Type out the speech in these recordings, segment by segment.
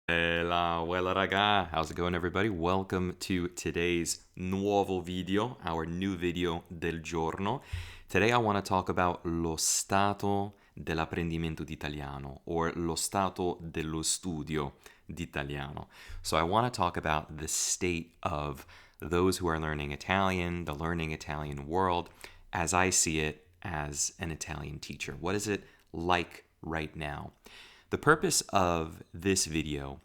Weilà raga, how's it going everybody? Welcome to today's nuovo video, our new video del giorno. Today I want to talk about lo stato dell'apprendimento d'italiano, or lo stato dello studio d'italiano. So I want to talk about the state of those who are learning Italian, the learning Italian world, as I see it as an Italian teacher. What is it like right now? The purpose of this video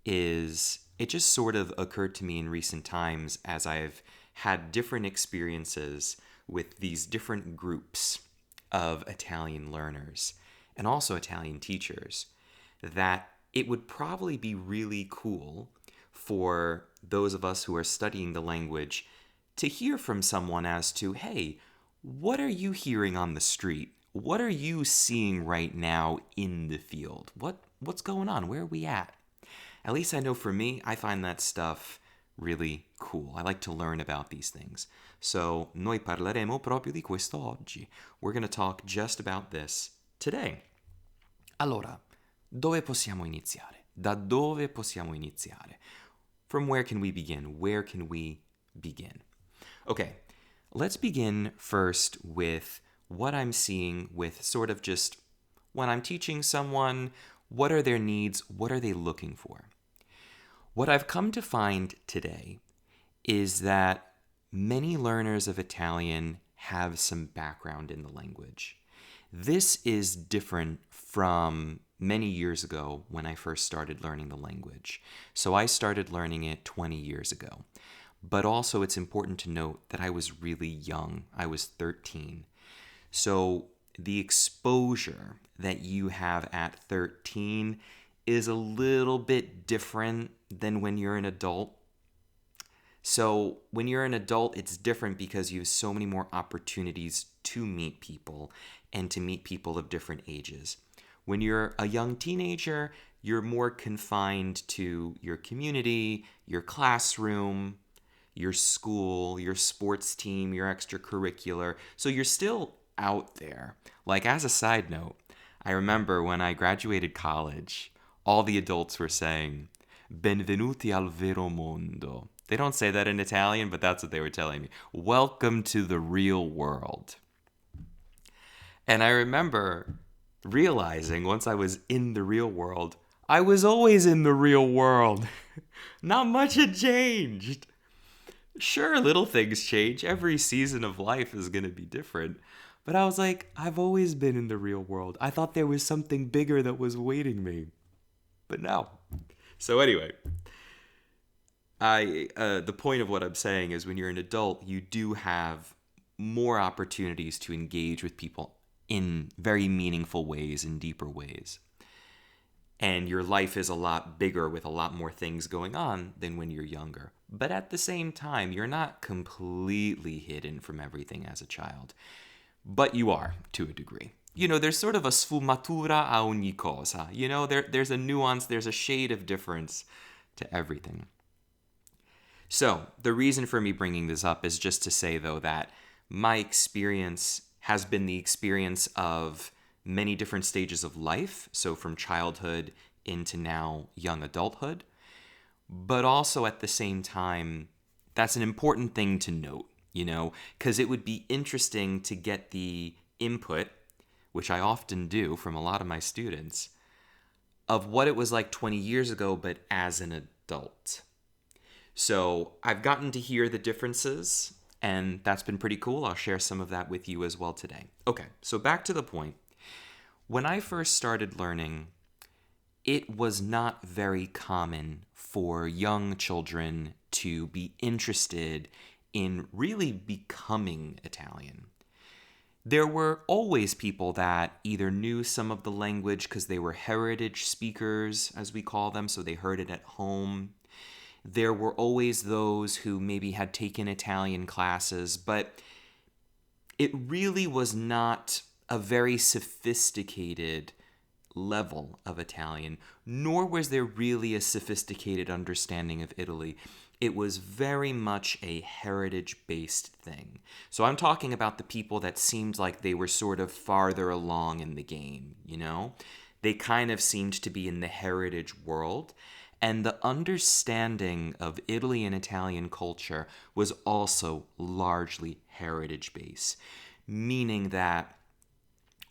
is it just sort of occurred to me in recent times as I've had different experiences with these different groups of Italian learners and also Italian teachers that it would probably be really cool for those of us who are studying the language to hear from someone as to, hey, what are you hearing on the street? What are you seeing right now in the field? What's going on? Where are we at? At least I know for me, I find that stuff really cool. I like to learn about these things. So, noi parleremo proprio di questo oggi. We're going to talk just about this today. Allora, dove possiamo iniziare? Da dove possiamo iniziare? From where can we begin? Where can we begin? Okay, let's begin first with what I'm seeing with sort of just when I'm teaching someone, what are their needs? What are they looking for? What I've come to find today is that many learners of Italian have some background in the language. This is different from many years ago when I first started learning the language. So I started learning it 20 years ago. But also it's important to note that I was really young. I was 13. So the exposure that you have at 13 is a little bit different than when you're an adult. So when you're an adult, it's different because you have so many more opportunities to meet people and to meet people of different ages. When you're a young teenager, you're more confined to your community, your classroom, your school, your sports team, your extracurricular. So you're still out there. Like, as a side note, I remember when I graduated college, all the adults were saying, Benvenuti al vero mondo. They don't say that in Italian, but that's what they were telling me. Welcome to the real world. And I remember realizing once I was in the real world, I was always in the real world. Not much had changed. Sure, little things change. Every season of life is going to be different. But I was like, I've always been in the real world. I thought there was something bigger that was waiting me. But no. So anyway, the point of what I'm saying is when you're an adult, you do have more opportunities to engage with people in very meaningful ways and deeper ways. And your life is a lot bigger with a lot more things going on than when you're younger. But at the same time, you're not completely hidden from everything as a child. But you are, to a degree. You know, there's sort of a sfumatura a ogni cosa. You know, there's a nuance, there's a shade of difference to everything. So, the reason for me bringing this up is just to say, though, that my experience has been the experience of many different stages of life, so from childhood into now young adulthood, but also at the same time, that's an important thing to note, you know, because it would be interesting to get the input, which I often do from a lot of my students, of what it was like 20 years ago, but as an adult. So I've gotten to hear the differences, and that's been pretty cool. I'll share some of that with you as well today. Okay, so back to the point. When I first started learning, it was not very common for young children to be interested in really becoming Italian. There were always people that either knew some of the language because they were heritage speakers, as we call them, so they heard it at home. There were always those who maybe had taken Italian classes, but it really was not a very sophisticated level of Italian, nor was there really a sophisticated understanding of Italy. It was very much a heritage-based thing. So I'm talking about the people that seemed like they were sort of farther along in the game, you know? They kind of seemed to be in the heritage world, And the understanding of Italy and Italian culture was also largely heritage-based, meaning that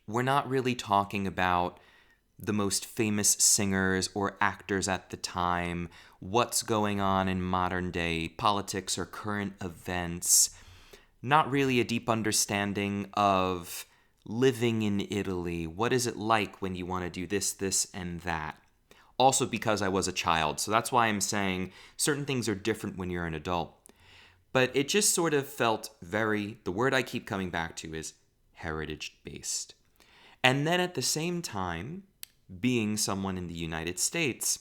we're not really talking about the most famous singers or actors at the time, what's going on in modern day politics or current events, not really a deep understanding of living in Italy. What is it like when you want to do this, this, and that? Also because I was a child, so that's why I'm saying certain things are different when you're an adult. But it just sort of felt the word I keep coming back to is heritage-based. And then at the same time, being someone in the United States,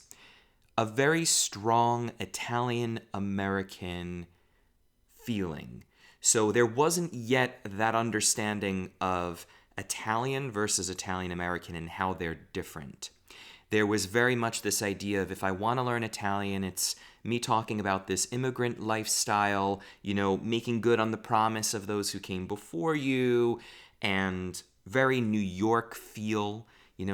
a very strong Italian-American feeling. So there wasn't yet that understanding of Italian versus Italian-American and how they're different. There was very much this idea of if I want to learn Italian, it's me talking about this immigrant lifestyle, making good on the promise of those who came before you, and very New York feel,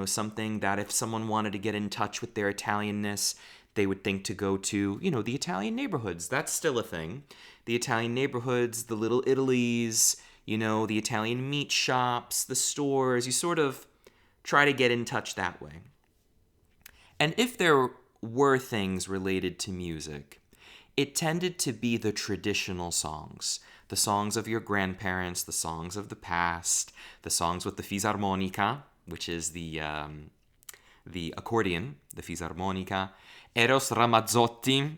something that if someone wanted to get in touch with their Italianness, they would think to go to, the Italian neighborhoods. That's still a thing. The Italian neighborhoods, the little Italies, the Italian meat shops, the stores. You sort of try to get in touch that way. And if there were things related to music, it tended to be the traditional songs. The songs of your grandparents, the songs of the past, the songs with the fisarmonica, which is the accordion, the fisarmonica. Eros Ramazzotti,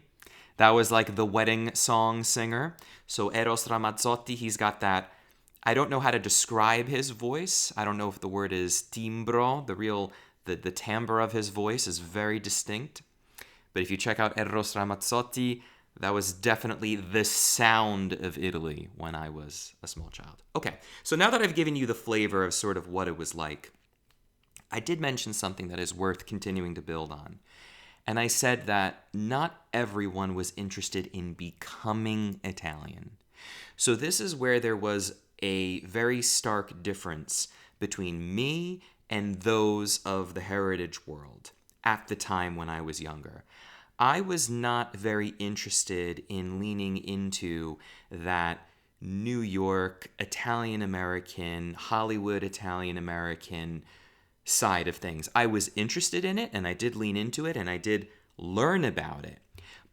that was like the wedding song singer. So Eros Ramazzotti, he's got that, I don't know how to describe his voice. I don't know if the word is timbro, the timbre of his voice is very distinct. But if you check out Eros Ramazzotti, that was definitely the sound of Italy when I was a small child. Okay, so now that I've given you the flavor of sort of what it was like, I did mention something that is worth continuing to build on. And I said that not everyone was interested in becoming Italian. So this is where there was a very stark difference between me and those of the heritage world at the time when I was younger. I was not very interested in leaning into that New York Italian-American, Hollywood Italian-American side of things. I was interested in it, and I did lean into it, and I did learn about it.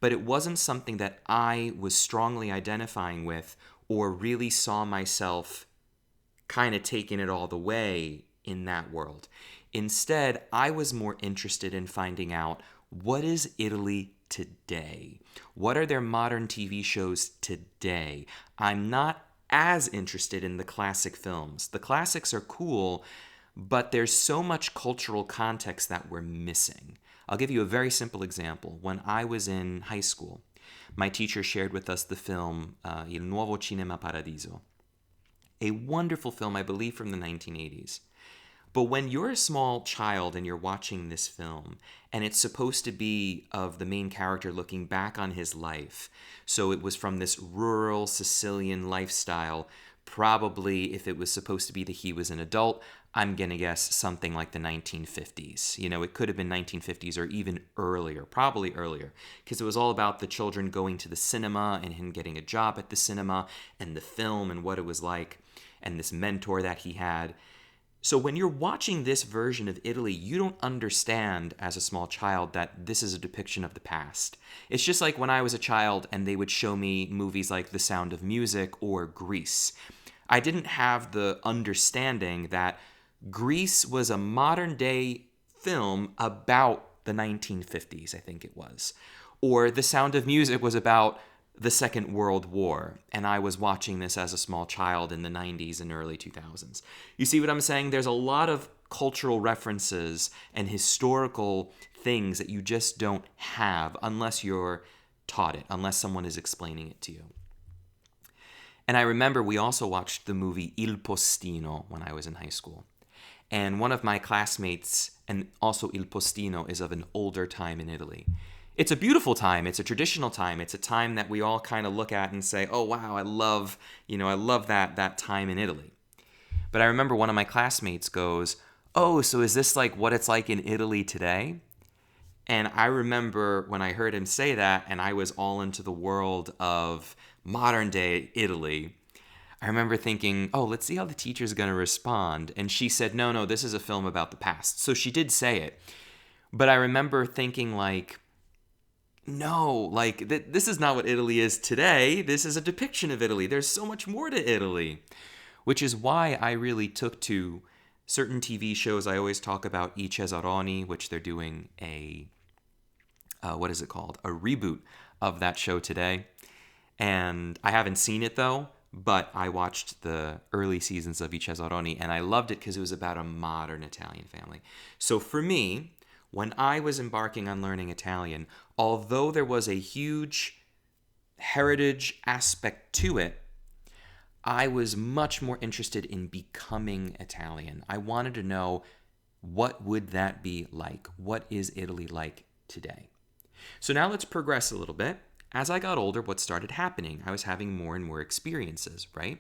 But it wasn't something that I was strongly identifying with or really saw myself kind of taking it all the way in that world. Instead, I was more interested in finding out, what is Italy today? What are their modern TV shows today? I'm not as interested in the classic films. The classics are cool, but there's so much cultural context that we're missing. I'll give you a very simple example. When I was in high school, my teacher shared with us the film Il Nuovo Cinema Paradiso, a wonderful film, I believe, from the 1980s. But when you're a small child and you're watching this film, and it's supposed to be of the main character looking back on his life, so it was from this rural Sicilian lifestyle, probably if it was supposed to be that he was an adult, I'm going to guess something like the 1950s. It could have been 1950s or even earlier, probably earlier, because it was all about the children going to the cinema and him getting a job at the cinema and the film and what it was like and this mentor that he had. So when you're watching this version of Italy, you don't understand as a small child that this is a depiction of the past. It's just like when I was a child and they would show me movies like The Sound of Music or Grease. I didn't have the understanding that Grease was a modern day film about the 1950s, I think it was. Or The Sound of Music was about the Second World War, and I was watching this as a small child in the 90s and early 2000s. You see what I'm saying? There's a lot of cultural references and historical things that you just don't have unless you're taught it, unless someone is explaining it to you. And I remember we also watched the movie Il Postino when I was in high school. And one of my classmates, and also Il Postino, is of an older time in Italy. It's a beautiful time. It's a traditional time. It's a time that we all kind of look at and say, oh, wow, I love that time in Italy. But I remember one of my classmates goes, oh, so is this like what it's like in Italy today? And I remember when I heard him say that, and I was all into the world of modern day Italy, I remember thinking, oh, let's see how the teacher's going to respond. And she said, no, no, this is a film about the past. So she did say it. But I remember thinking, like, no, like, this is not what Italy is today. This is a depiction of Italy. There's so much more to Italy. Which is why I really took to certain TV shows. I always talk about I Cesaroni, which they're doing what is it called? A reboot of that show today. And I haven't seen it though, but I watched the early seasons of I Cesaroni and I loved it because it was about a modern Italian family. So for me, when I was embarking on learning Italian, although there was a huge heritage aspect to it, I was much more interested in becoming Italian. I wanted to know, what would that be like? What is Italy like today? So now let's progress a little bit. As I got older, what started happening? I was having more and more experiences, right?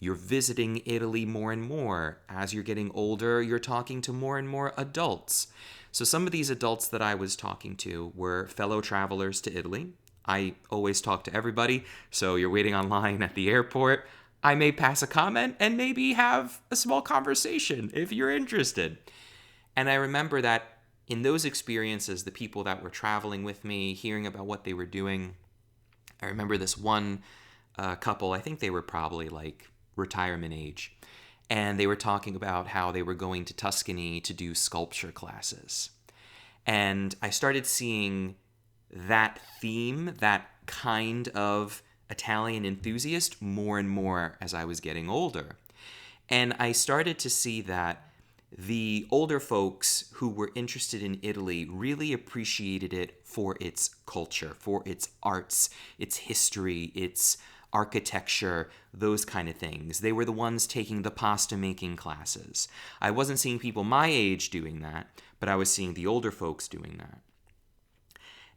You're visiting Italy more and more. As you're getting older, you're talking to more and more adults. So some of these adults that I was talking to were fellow travelers to Italy. I always talk to everybody, so you're waiting online at the airport. I may pass a comment and maybe have a small conversation if you're interested. And I remember that in those experiences, the people that were traveling with me, hearing about what they were doing, I remember this one couple, I think they were probably like retirement age, and they were talking about how they were going to Tuscany to do sculpture classes. And I started seeing that theme, that kind of Italian enthusiast more and more as I was getting older. And I started to see that the older folks who were interested in Italy really appreciated it for its culture, for its arts, its history, its architecture, those kind of things. They were the ones taking the pasta making classes. I wasn't seeing people my age doing that, but I was seeing the older folks doing that.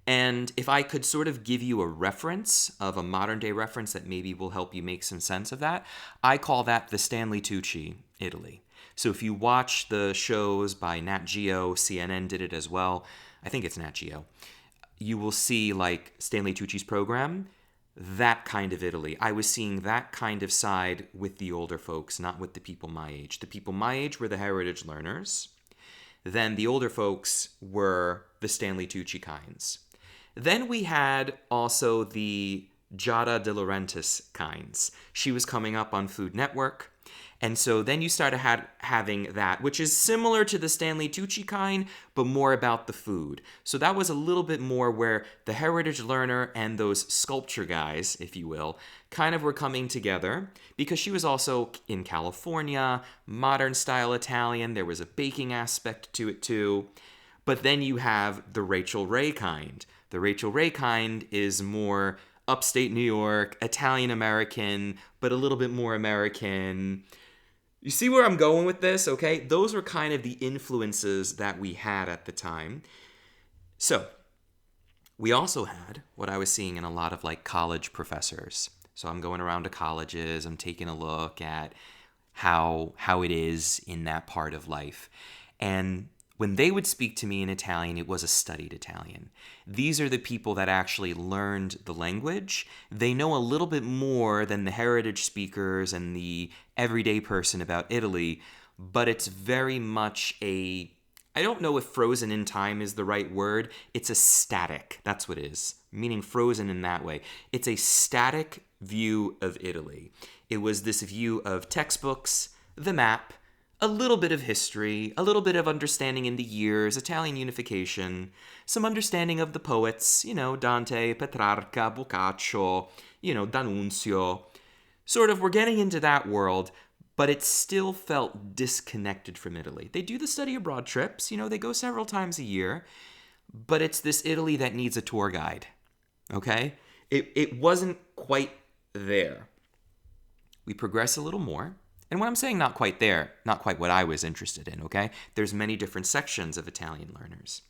And if I could sort of give you a reference of a modern day reference that maybe will help you make some sense of that, I call that the Stanley Tucci Italy. So if you watch the shows by Nat Geo, CNN did it as well, I think it's Nat Geo, you will see like Stanley Tucci's program, that kind of Italy. I was seeing that kind of side with the older folks, not with the people my age. The people my age were the heritage learners. Then the older folks were the Stanley Tucci kinds. Then we had also the Giada De Laurentiis kinds. She was coming up on Food Network. And so then you started having that, which is similar to the Stanley Tucci kind, but more about the food. So that was a little bit more where the heritage learner and those sculpture guys, if you will, kind of were coming together because she was also in California, modern style Italian. There was a baking aspect to it too. But then you have the Rachel Ray kind. The Rachel Ray kind is more upstate New York, Italian American, but a little bit more American. You see where I'm going with this, okay? Those were kind of the influences that we had at the time. So, we also had what I was seeing in a lot of like college professors. So I'm going around to colleges, I'm taking a look at how it is in that part of life. And when they would speak to me in Italian, it was a studied Italian. These are the people that actually learned the language. They know a little bit more than the heritage speakers and the everyday person about Italy, but it's very much I don't know if frozen in time is the right word. It's a static. That's what it is, meaning frozen in that way. It's a static view of Italy. It was this view of textbooks, the map, a little bit of history, a little bit of understanding in the years, Italian unification, some understanding of the poets, Dante, Petrarca, Boccaccio, D'Annunzio. Sort of, we're getting into that world, but it still felt disconnected from Italy. They do the study abroad trips, they go several times a year, but it's this Italy that needs a tour guide, okay? It wasn't quite there. We progress a little more. And when I'm saying not quite there, not quite what I was interested in, okay? There's many different sections of Italian learners.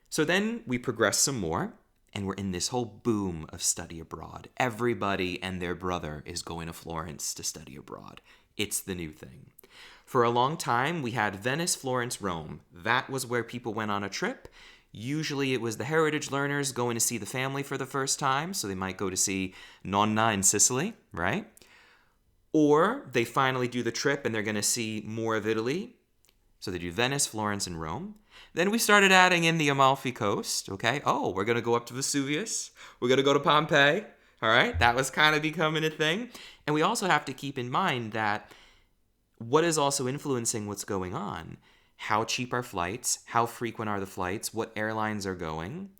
So then we progress some more, and we're in this whole boom of study abroad. Everybody and their brother is going to Florence to study abroad. It's the new thing. For a long time, we had Venice, Florence, Rome. That was where people went on a trip. Usually it was the heritage learners going to see the family for the first time, so they might go to see Nonna in Sicily, right? Or they finally do the trip and they're going to see more of Italy. So they do Venice, Florence, and Rome. Then we started adding in the Amalfi Coast, okay? Oh, we're going to go up to Vesuvius. We're going to go to Pompeii, all right? That was kind of becoming a thing. And we also have to keep in mind that what is also influencing what's going on? How cheap are flights? How frequent are the flights? What airlines are going?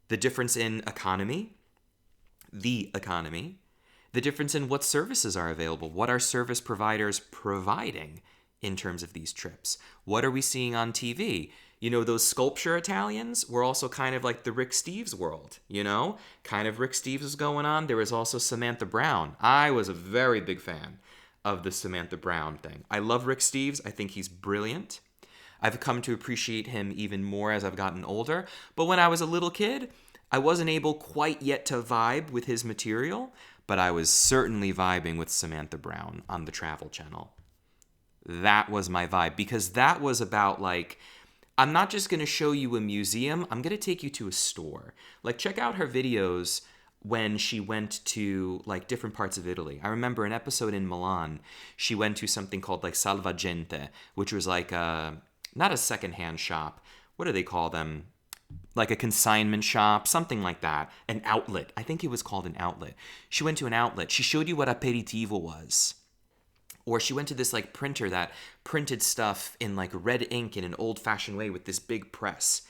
The difference in economy, the difference in what services are available. What are service providers providing in terms of these trips? What are we seeing on TV? You know, those sculpture Italians were also kind of like the Rick Steves world, you know? Kind of Rick Steves was going on. There was also Samantha Brown. I was a very big fan of the Samantha Brown thing. I love Rick Steves. I think he's brilliant. I've come to appreciate him even more as I've gotten older. But when I was a little kid, I wasn't able quite yet to vibe with his material, but I was certainly vibing with Samantha Brown on the Travel Channel. That was my vibe, because that was about like, I'm not just going to show you a museum, I'm going to take you to a store. Like, check out her videos when she went to like different parts of Italy. I remember an episode in Milan, she went to something called like Salvagente, which was like not a secondhand shop. What do they call them? Like a consignment shop, something like that. An outlet. I think it was called an outlet. She went to an outlet. She showed you what aperitivo was. Or she went to this like printer that printed stuff in like red ink in an old-fashioned way with this big press.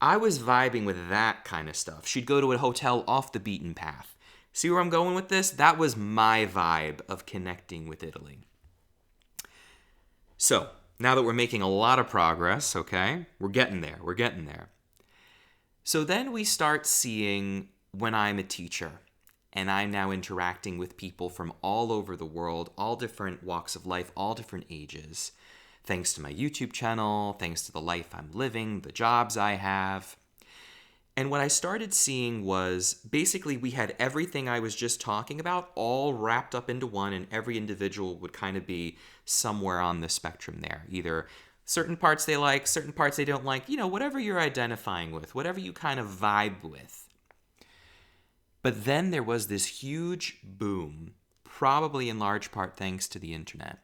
I was vibing with that kind of stuff. She'd go to a hotel off the beaten path. See where I'm going with this? That was my vibe of connecting with Italy. So, now that we're making a lot of progress, okay? We're getting there. So then we start seeing when I'm a teacher and I'm now interacting with people from all over the world, all different walks of life, all different ages, thanks to my YouTube channel, thanks to the life I'm living, the jobs I have. And what I started seeing was basically we had everything I was just talking about all wrapped up into one, and every individual would kind of be somewhere on the spectrum there. Either certain parts they like, certain parts they don't like, you know, whatever you're identifying with, whatever you kind of vibe with. But then there was this huge boom, probably in large part thanks to the internet,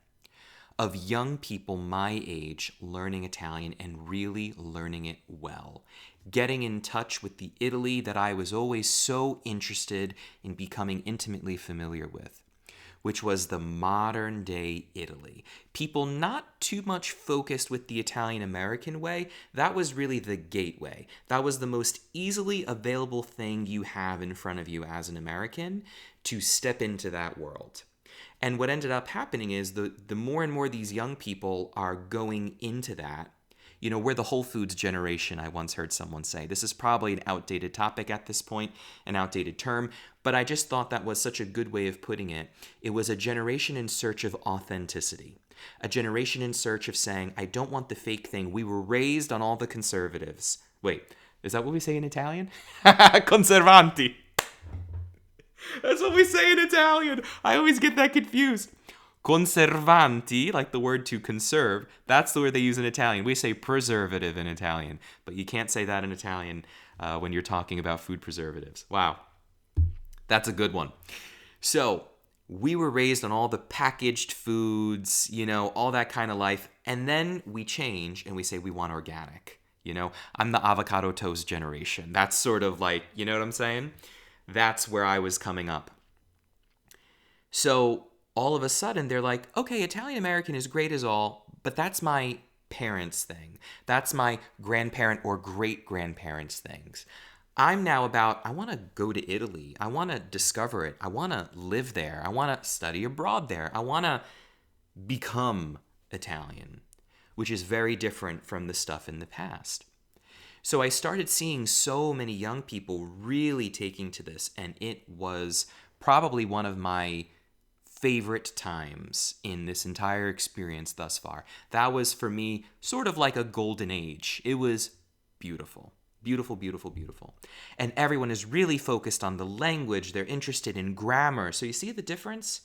of young people my age learning Italian and really learning it well. Getting in touch with the Italy that I was always so interested in becoming intimately familiar with, which was the modern day Italy. People not too much focused with the Italian-American way. That was really the gateway. That was the most easily available thing you have in front of you as an American to step into that world. And what ended up happening is the more and more these young people are going into that, you know, we're the Whole Foods generation, I once heard someone say. This is probably an outdated topic at this point, an outdated term, but I just thought that was such a good way of putting it. It was a generation in search of authenticity, a generation in search of saying, I don't want the fake thing. We were raised on all the conservatives. Wait, is that what we say in Italian? Conservanti. That's what we say in Italian. I always get that confused. Conservanti, like the word to conserve, that's the word they use in Italian. We say preservative in Italian, but you can't say that in Italian when you're talking about food preservatives. Wow, that's a good one. So we were raised on all the packaged foods, you know, all that kind of life, and then we change and we say we want organic. You know, I'm the avocado toast generation. That's sort of like, you know what I'm saying? That's where I was coming up. So all of a sudden, they're like, okay, Italian-American is great as all, but that's my parents' thing. That's my grandparent or great-grandparents' things. I'm now about, I want to go to Italy. I want to discover it. I want to live there. I want to study abroad there. I want to become Italian, which is very different from the stuff in the past. So I started seeing so many young people really taking to this, and it was probably one of my favorite times in this entire experience thus far. That was, for me, sort of like a golden age. It was beautiful. Beautiful, beautiful, beautiful. And everyone is really focused on the language. They're interested in grammar. So you see the difference?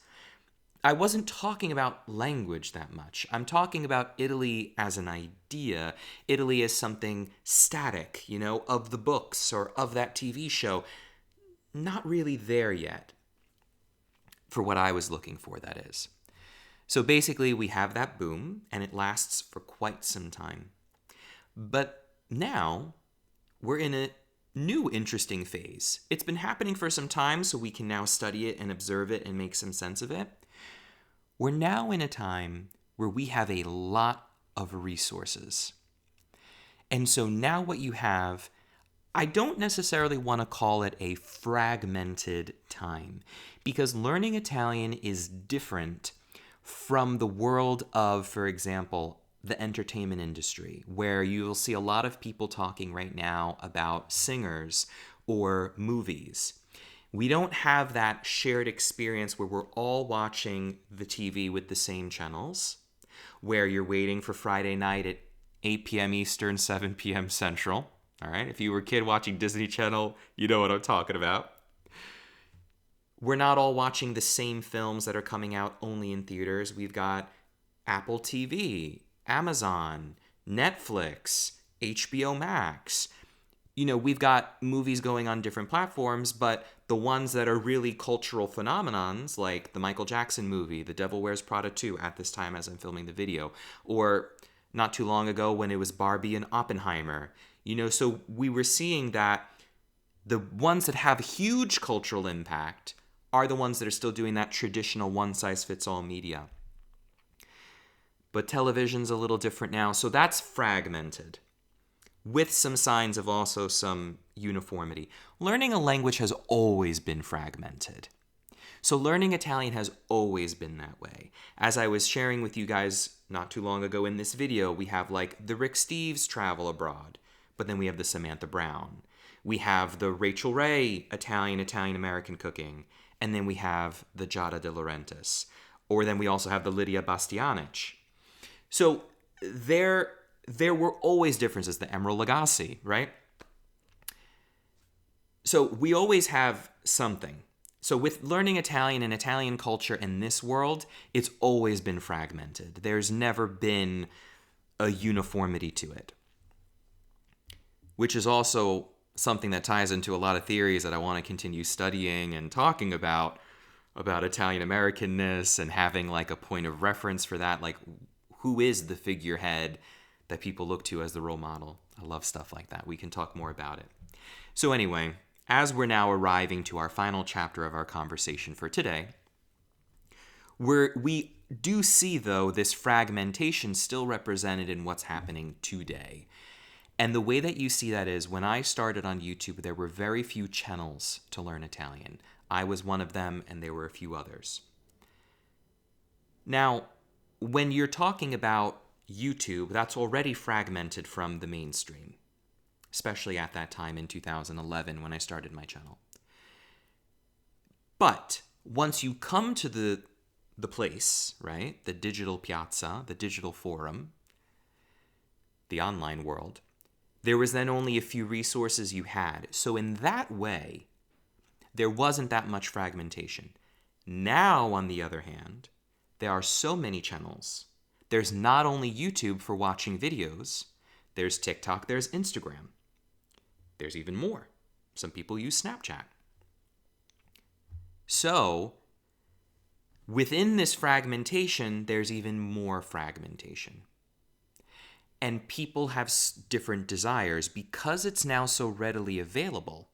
I wasn't talking about language that much. I'm talking about Italy as an idea, Italy as something static, of the books or of that TV show. Not really there yet for what I was looking for, that is. So basically, we have that boom, and it lasts for quite some time. But now, we're in a new interesting phase. It's been happening for some time, so we can now study it and observe it and make some sense of it. We're now in a time where we have a lot of resources. And so now what you have, I don't necessarily want to call it a fragmented time, because learning Italian is different from the world of, for example, the entertainment industry, where you'll see a lot of people talking right now about singers or movies. We don't have that shared experience where we're all watching the TV with the same channels, where you're waiting for Friday night at 8 p.m. Eastern, 7 p.m. Central. All right, if you were a kid watching Disney Channel, you know what I'm talking about. We're not all watching the same films that are coming out only in theaters. We've got Apple TV, Amazon, Netflix, HBO Max. We've got movies going on different platforms, but the ones that are really cultural phenomenons, like the Michael Jackson movie, The Devil Wears Prada 2, at this time as I'm filming the video, or not too long ago when it was Barbie and Oppenheimer. So we were seeing that the ones that have huge cultural impact are the ones that are still doing that traditional one-size-fits-all media. But television's a little different now, so that's fragmented, with some signs of also some uniformity. Learning a language has always been fragmented. So learning Italian has always been that way. As I was sharing with you guys not too long ago in this video, we have like the Rick Steves travel abroad, but then we have the Samantha Brown. We have the Rachel Ray Italian-American cooking, and then we have the Giada De Laurentiis. Or then we also have the Lydia Bastianich. So there were always differences, the Emeril Lagasse, right? So we always have something. So with learning Italian and Italian culture in this world, it's always been fragmented. There's never been a uniformity to it, which is also something that ties into a lot of theories that I want to continue studying and talking about Italian Americanness and having like a point of reference for that, like who is the figurehead that people look to as the role model. I love stuff like that. We can talk more about it. So anyway, as we're now arriving to our final chapter of our conversation for today, we do see, though, this fragmentation still represented in what's happening today. And the way that you see that is when I started on YouTube, there were very few channels to learn Italian. I was one of them, and there were a few others. Now, when you're talking about YouTube, that's already fragmented from the mainstream, especially at that time in 2011 when I started my channel. But once you come to the place, right, the digital piazza, the digital forum, the online world, there was then only a few resources you had. So in that way, there wasn't that much fragmentation. Now, on the other hand, there are so many channels. There's not only YouTube for watching videos, there's TikTok, there's Instagram. There's even more. Some people use Snapchat. So, within this fragmentation, there's even more fragmentation. And people have different desires because it's now so readily available.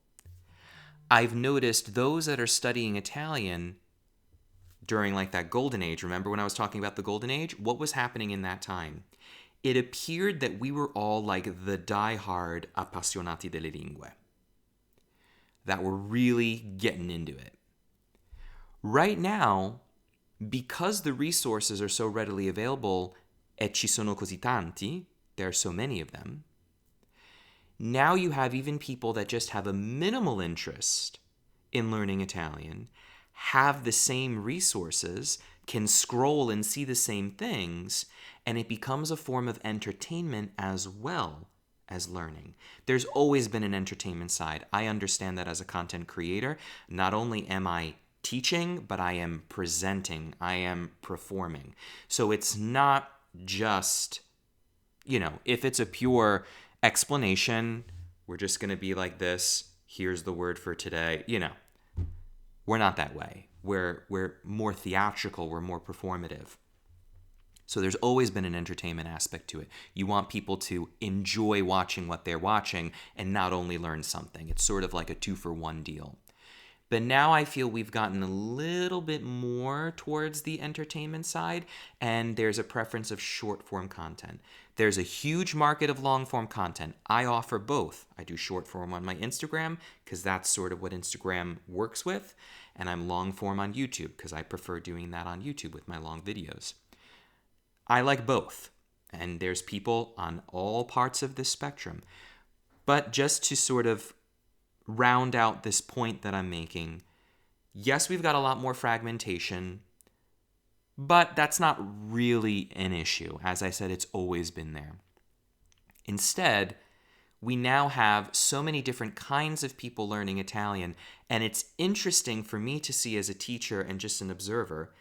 I've noticed those that are studying Italian during like that golden age. Remember when I was talking about the golden age? What was happening in that time? It appeared that we were all like the die-hard appassionati delle lingue, that were really getting into it. Right now, because the resources are so readily available, e ci sono così tanti, there are so many of them, now you have even people that just have a minimal interest in learning Italian, have the same resources, can scroll and see the same things, and it becomes a form of entertainment as well as learning. There's always been an entertainment side. I understand that as a content creator, not only am I teaching, but I am presenting, I am performing. So it's not just, if it's a pure explanation, we're just going to be like this, here's the word for today, we're not that way. We're more theatrical, we're more performative. So there's always been an entertainment aspect to it. You want people to enjoy watching what they're watching and not only learn something. It's sort of like a 2-for-1 deal. But now I feel we've gotten a little bit more towards the entertainment side, and there's a preference of short-form content. There's a huge market of long-form content. I offer both. I do short-form on my Instagram because that's sort of what Instagram works with, and I'm long-form on YouTube because I prefer doing that on YouTube with my long videos. I like both, and there's people on all parts of this spectrum. But just to sort of round out this point that I'm making, yes, we've got a lot more fragmentation, but that's not really an issue. As I said, it's always been there. Instead, we now have so many different kinds of people learning Italian, and it's interesting for me to see as a teacher and just an observer,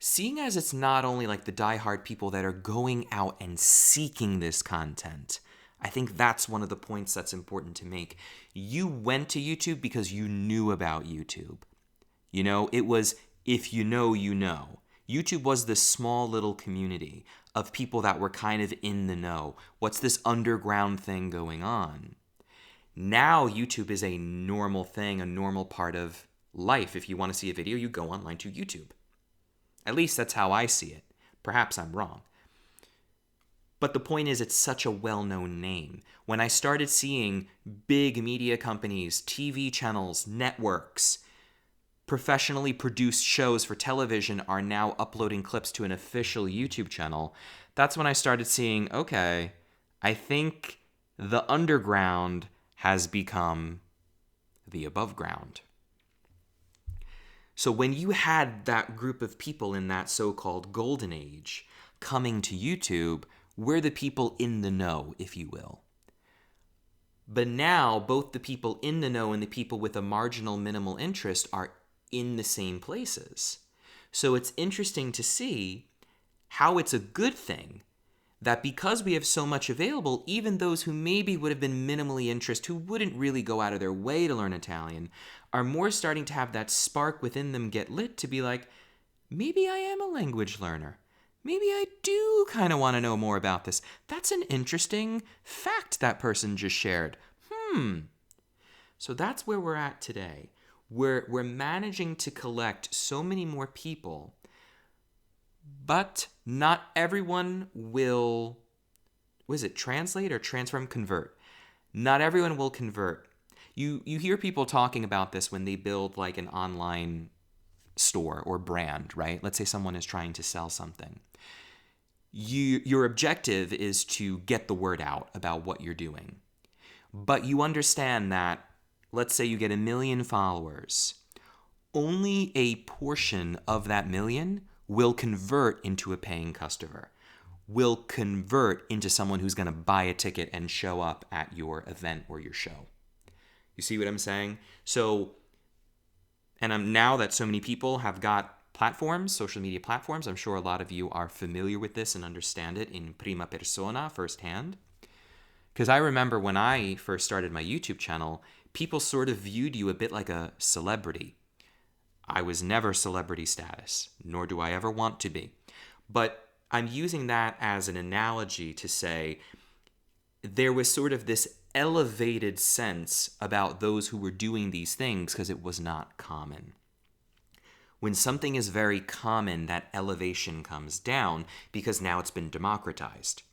seeing as it's not only like the diehard people that are going out and seeking this content. I think that's one of the points that's important to make. You went to YouTube because you knew about YouTube. It was if you know, you know. YouTube was this small little community of people that were kind of in the know. What's this underground thing going on? Now YouTube is a normal thing, a normal part of life. If you want to see a video, you go online to YouTube. At least that's how I see it. Perhaps I'm wrong. But the point is, it's such a well-known name. When I started seeing big media companies, TV channels, networks, professionally produced shows for television are now uploading clips to an official YouTube channel, that's when I started seeing, okay, I think the underground has become the above ground. So when you had that group of people in that so-called golden age coming to YouTube, we're the people in the know, if you will. But now, both the people in the know and the people with a marginal minimal interest are in the same places. So it's interesting to see how it's a good thing that because we have so much available, even those who maybe would have been minimally interested, who wouldn't really go out of their way to learn Italian, are more starting to have that spark within them get lit to be like, maybe I am a language learner. Maybe I do kind of want to know more about this. That's an interesting fact that person just shared. So that's where we're at today. We're managing to collect so many more people, but not everyone will, translate or transform, convert? Not everyone will convert. You hear people talking about this when they build like an online store or brand, right? Let's say someone is trying to sell something. Your objective is to get the word out about what you're doing. But you understand that, let's say you get 1 million followers, only a portion of that million will convert into a paying customer, will convert into someone who's going to buy a ticket and show up at your event or your show. You see what I'm saying? So, and now that so many people have got platforms, social media platforms, I'm sure a lot of you are familiar with this and understand it in prima persona, firsthand. Because I remember when I first started my YouTube channel, people sort of viewed you a bit like a celebrity. I was never celebrity status, nor do I ever want to be. But I'm using that as an analogy to say there was sort of this elevated sense about those who were doing these things because it was not common. When something is very common, that elevation comes down because now it's been democratized.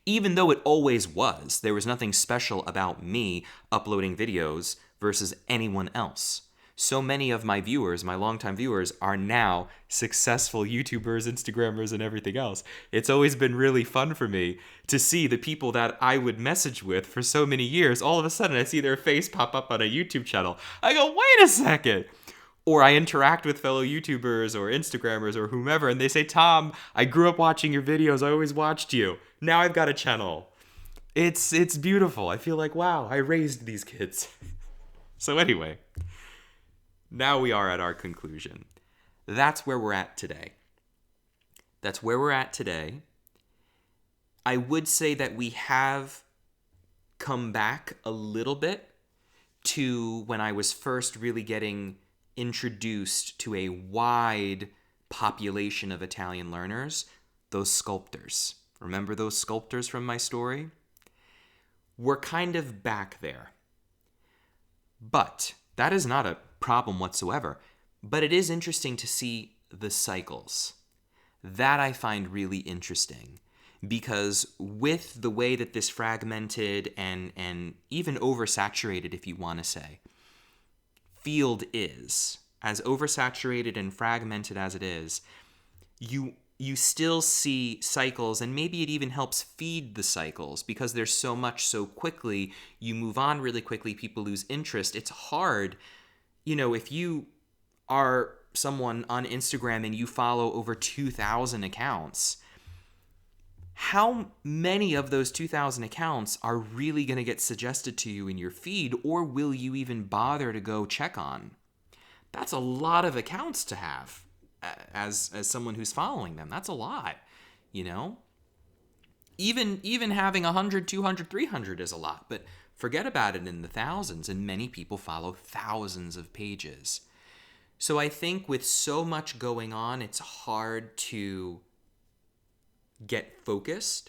Even though it always was, there was nothing special about me uploading videos versus anyone else. So many of my viewers, my longtime viewers, are now successful YouTubers, Instagrammers, and everything else. It's always been really fun for me to see the people that I would message with for so many years. All of a sudden, I see their face pop up on a YouTube channel. I go, wait a second. Or I interact with fellow YouTubers or Instagrammers or whomever, and they say, Tom, I grew up watching your videos. I always watched you. Now I've got a channel. It's beautiful. I feel like, wow, I raised these kids. So anyway, Now we are at our conclusion. That's where we're at today. That's where we're at today. I would say that we have come back a little bit to when I was first really getting introduced to a wide population of Italian learners, those sculptors. Remember those sculptors from my story? We're kind of back there. But that is not a problem whatsoever. But it is interesting to see the cycles. That I find really interesting. Because with the way that this fragmented and even oversaturated, if you want to say, field is, as oversaturated and fragmented as it is, you still see cycles, and maybe it even helps feed the cycles because there's so much so quickly. You move on really quickly, people lose interest. It's hard, if you are someone on Instagram and you follow over 2,000 accounts, how many of those 2,000 accounts are really going to get suggested to you in your feed, or will you even bother to go check on? That's a lot of accounts to have as someone who's following them. That's a lot, Even having 100, 200, 300 is a lot, but forget about it in the thousands, and many people follow thousands of pages. So I think with so much going on, it's hard to get focused,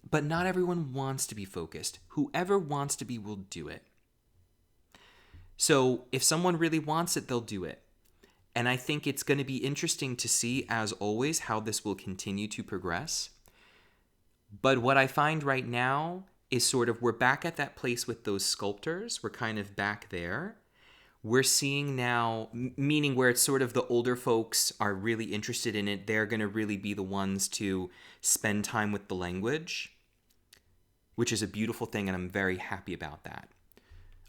but not everyone wants to be focused. Whoever wants to be will do it. So if someone really wants it, they'll do it. And I think it's going to be interesting to see, as always, how this will continue to progress. But what I find right now is sort of we're back at that place with those sculptors. We're kind of back there. We're seeing now, meaning where it's sort of the older folks are really interested in it. They're going to really be the ones to spend time with the language, which is a beautiful thing, and I'm very happy about that.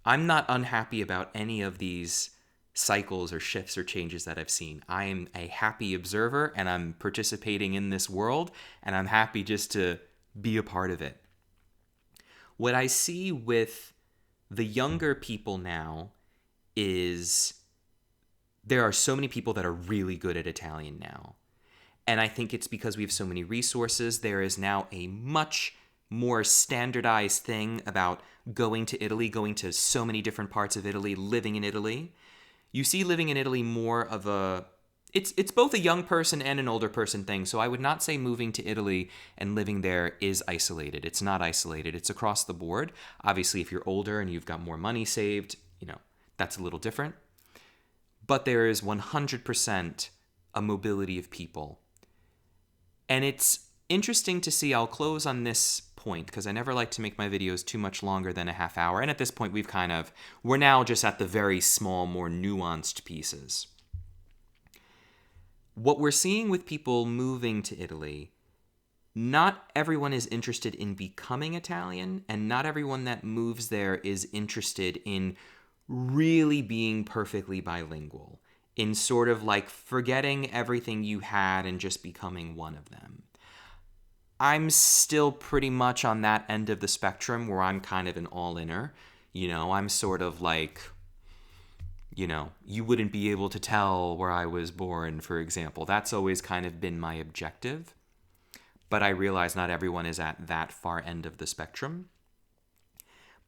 I'm not unhappy about any of these cycles or shifts or changes that I've seen. I am a happy observer, and I'm participating in this world, and I'm happy just to be a part of it. What I see with the younger people now is there are so many people that are really good at Italian now. And I think it's because we have so many resources. There is now a much more standardized thing about going to Italy, going to so many different parts of Italy, living in Italy. You see living in Italy more of a... It's both a young person and an older person thing. So I would not say moving to Italy and living there is isolated. It's not isolated. It's across the board. Obviously, if you're older and you've got more money saved, that's a little different. But there is 100% a mobility of people. And it's interesting to see. I'll close on this point because I never like to make my videos too much longer than a half hour. And at this point, we're now just at the very small, more nuanced pieces. What we're seeing with people moving to Italy, not everyone is interested in becoming Italian, and not everyone that moves there is interested in really being perfectly bilingual, in sort of like forgetting everything you had and just becoming one of them. I'm still pretty much on that end of the spectrum where I'm kind of an all-inner. I'm sort of like, you wouldn't be able to tell where I was born, for example. That's always kind of been my objective. But I realize not everyone is at that far end of the spectrum.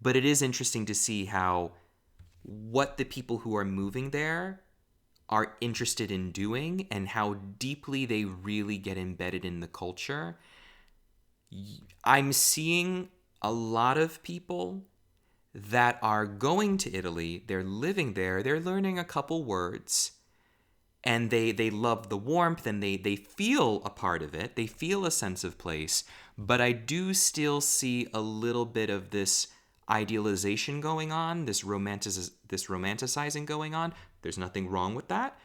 But it is interesting to see what the people who are moving there are interested in doing and how deeply they really get embedded in the culture. I'm seeing a lot of people that are going to Italy, they're living there, they're learning a couple words, and they love the warmth, and they feel a part of it, they feel a sense of place, but I do still see a little bit of this idealization going on, this romanticizing going on. There's nothing wrong with that,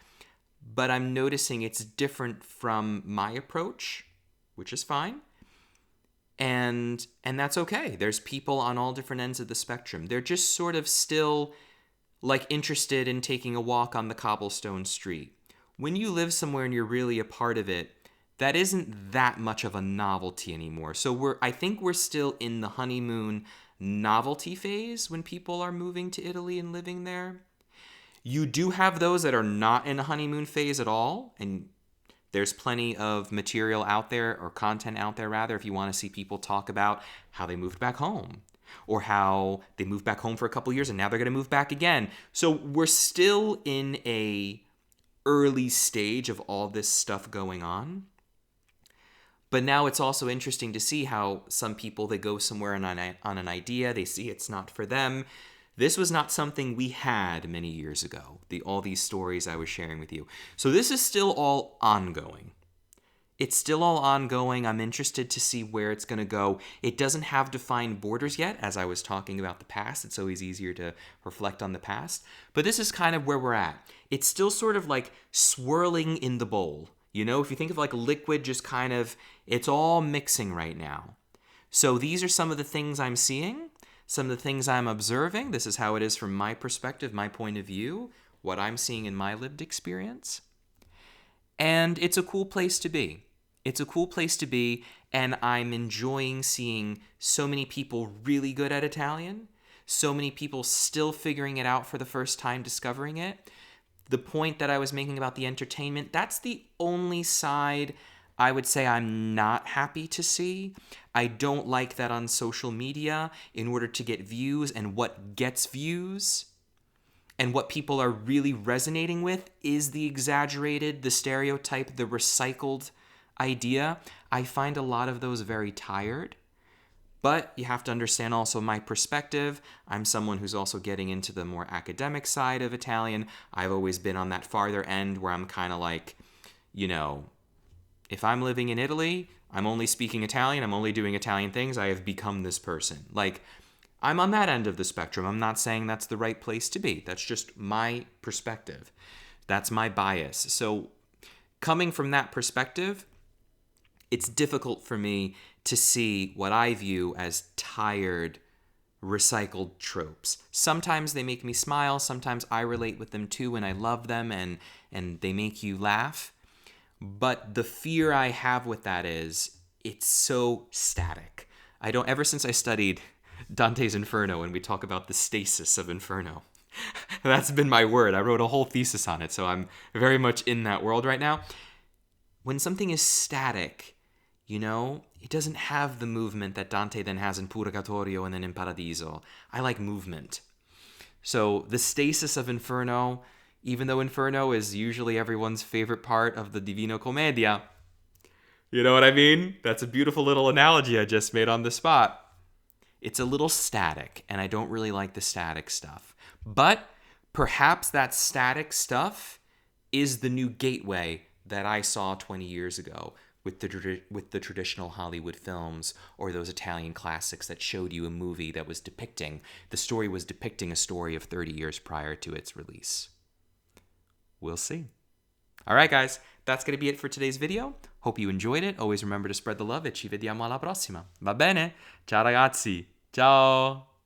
but I'm noticing it's different from my approach, which is fine. And that's okay. There's people on all different ends of the spectrum. They're just sort of still like interested in taking a walk on the cobblestone street. When you live somewhere and you're really a part of it, that isn't that much of a novelty anymore. So I think we're still in the honeymoon novelty phase when people are moving to Italy and living there. You do have those that are not in a honeymoon phase at all, and there's plenty of material out there, or content out there rather, if you want to see people talk about how they moved back home, or how they moved back home for a couple years and now they're going to move back again. So we're still in a early stage of all this stuff going on. But now it's also interesting to see how some people, they go somewhere on an idea, they see it's not for them. This was not something we had many years ago, all these stories I was sharing with you. So this is still all ongoing. It's still all ongoing. I'm interested to see where it's going to go. It doesn't have defined borders yet, as I was talking about the past. It's always easier to reflect on the past. But this is kind of where we're at. It's still sort of like swirling in the bowl. You know, if you think of like liquid, just kind of, it's all mixing right now. So these are some of the things I'm seeing, some of the things I'm observing. This is how it is from my perspective, my point of view, what I'm seeing in my lived experience. And it's a cool place to be. It's a cool place to be, and I'm enjoying seeing so many people really good at Italian, so many people still figuring it out for the first time, discovering it. The point that I was making about the entertainment, that's the only side I would say I'm not happy to see. I don't like that on social media, in order to get views, and what gets views and what people are really resonating with is the exaggerated, the stereotype, the recycled idea. I find a lot of those very tired. But you have to understand also my perspective. I'm someone who's also getting into the more academic side of Italian. I've always been on that farther end where I'm kind of like, you know, if I'm living in Italy, I'm only speaking Italian, I'm only doing Italian things, I have become this person. Like, I'm on that end of the spectrum. I'm not saying that's the right place to be. That's just my perspective. That's my bias. So coming from that perspective, it's difficult for me to see what I view as tired, recycled tropes. Sometimes they make me smile, sometimes I relate with them too, and I love them, and they make you laugh. But the fear I have with that is, it's so static. Ever since I studied Dante's Inferno, and we talk about the stasis of Inferno, that's been my word. I wrote a whole thesis on it, so I'm very much in that world right now. When something is static, you know, it doesn't have the movement that Dante then has in Purgatorio and then in Paradiso. I like movement. So the stasis of Inferno, even though Inferno is usually everyone's favorite part of the Divina Commedia, you know what I mean? That's a beautiful little analogy I just made on the spot. It's a little static, and I don't really like the static stuff. But perhaps that static stuff is the new gateway that I saw 20 years ago with the traditional Hollywood films, or those Italian classics that showed you a movie that was depicting a story of 30 years prior to its release. We'll see. All right, guys, that's going to be it for today's video. Hope you enjoyed it. Always remember to spread the love, e ci vediamo alla prossima. Va bene? Ciao ragazzi. Ciao.